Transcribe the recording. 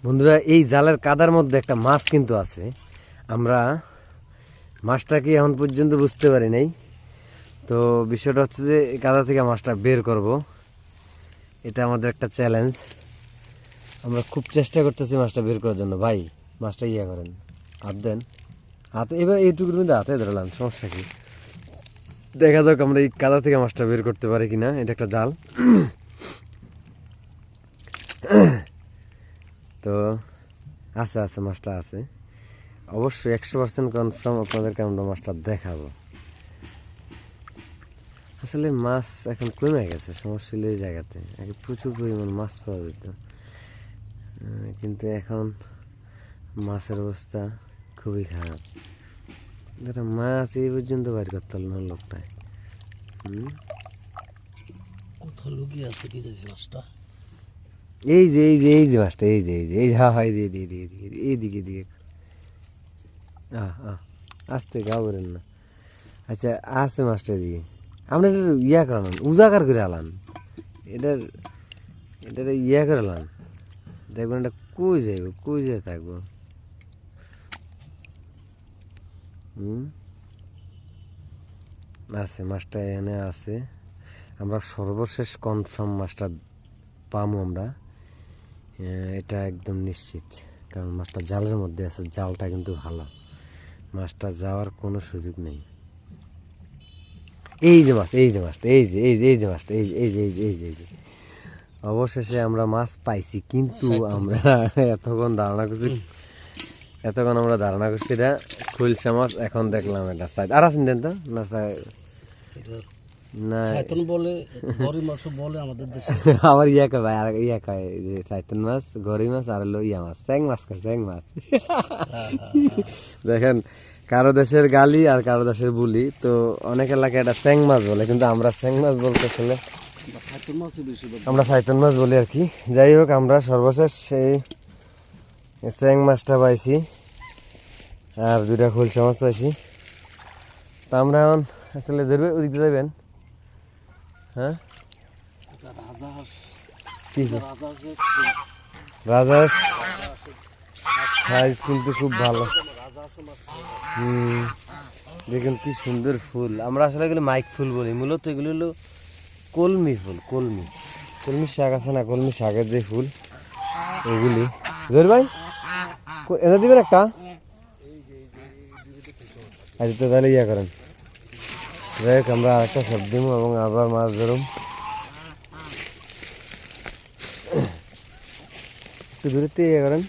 বন্ধুরা, এই জালের কাদার মধ্যে একটা মাছ কিন্তু আছে। আমরা মাছটাকে এখন পর্যন্ত বুঝতে পারি নাই। তো বিষয়টা হচ্ছে যে এই কাদা থেকে মাছটা বের করব, এটা আমাদের একটা চ্যালেঞ্জ। আমরা খুব চেষ্টা করতেছি মাছটা বের করার জন্য। ভাই মাছটা ইয়ে করেন, হাত দেন, হাতে এবার এইটুকুর মধ্যে হাতে ধরলাম, সমস্যা কি? দেখা যাক আমরা এই কাদা থেকে মাছটা বের করতে পারি কিনা। এটা একটা জাল। তো আছে আছে মাছটা আছে, অবশ্যই 100% কনফার্ম আপনাদেরকে আমরা মাছটা দেখাবো। আসলে মাছ এখন কমে গেছে, সমস্যা হলো এই জায়গাতে। আগে প্রচুর পরিমাণ মাছ পাওয়া যেত, কিন্তু এখন মাছের অবস্থা খুবই খারাপ। একটা মাছ এই পর্যন্ত বাইর করতে পারল না লোকটায়। কোথাও লুকিয়ে আছে কি জানি মাছটা। এই যে মাছটা, এই যে হ্যাঁ হয়, দিয়ে দিয়ে দিয়ে দিয়ে এইদিকে দিয়ে আস্তে গাবরেন না। আচ্ছা আছে মাছটা দিয়ে আমরা এটা ইয়া করালাম, উজাগার করে আলান, এটার এটার ইয়া করে আলান। দেখবেন এটা কই যাইব, কই যায় থাকবো। আছে মাছটা এখানে আছে। আমরা সর্বশেষ কনফার্ম মাছটা পামো আমরা, এটা একদম নিশ্চিত। কারণ মাছটা জালের মধ্যে আছে, জালটা কিন্তু ভালো, মাছটা যাওয়ার কোনো সুযোগ নেই। এই যে মাছ, এই যে মাছটা, এই যে মাছটা, এই যে অবশেষে আমরা মাছ পাইছি। কিন্তু আমরা এতক্ষণ ধারণা করছি এটা খুলসা মাছ। এখন দেখলাম এটা সাইড আর আছেন দেন তো না না সাইতন বলে, গরি মাছও বলে আমাদের দেশে। আবার ইয়া কয় ভাই, আর ইয়া কয় যে সাইতন মাছ, গরি মাছ, আর হলো ইয়া মাছ, চ্যাং মাছ কয়, চ্যাং মাছ। দেখেন, কারো দেশের গালি আর কারো দেশের বুলি। তো অনেক এলাকায় এটা চ্যাং মাছ বলে, কিন্তু আমরা চ্যাং মাছ বলতে আসলে আমরা সাইতন মাছ বলি আর কি। যাই হোক, আমরা সর্বশেষ সেই চ্যাং মাছটা পাইছি আর দুইটা খুলসা মাছ পাইছি। তা আমরা এখন আসলে ধরবে ওদিকে যাবেন। হ্যাঁ রাজহাঁস সাইজ কিন্তু খুব ভালো। দেখুন কি সুন্দর ফুল। আমরা আসলে এগুলো মাইক ফুল বলি, মূলত এগুলো হলো কলমি ফুল। কলমি শাক আছে না, কলমি শাকের যে ফুল ওগুলি। জোর ভাই এটা দিবেন একটা। আচ্ছা তো তাহলে ইয়া করেন। যাই হোক, আমরা আরেকটা সব দিব এবং আবার মাছ ধরুম। একটু দূরে ইয়ে করেন।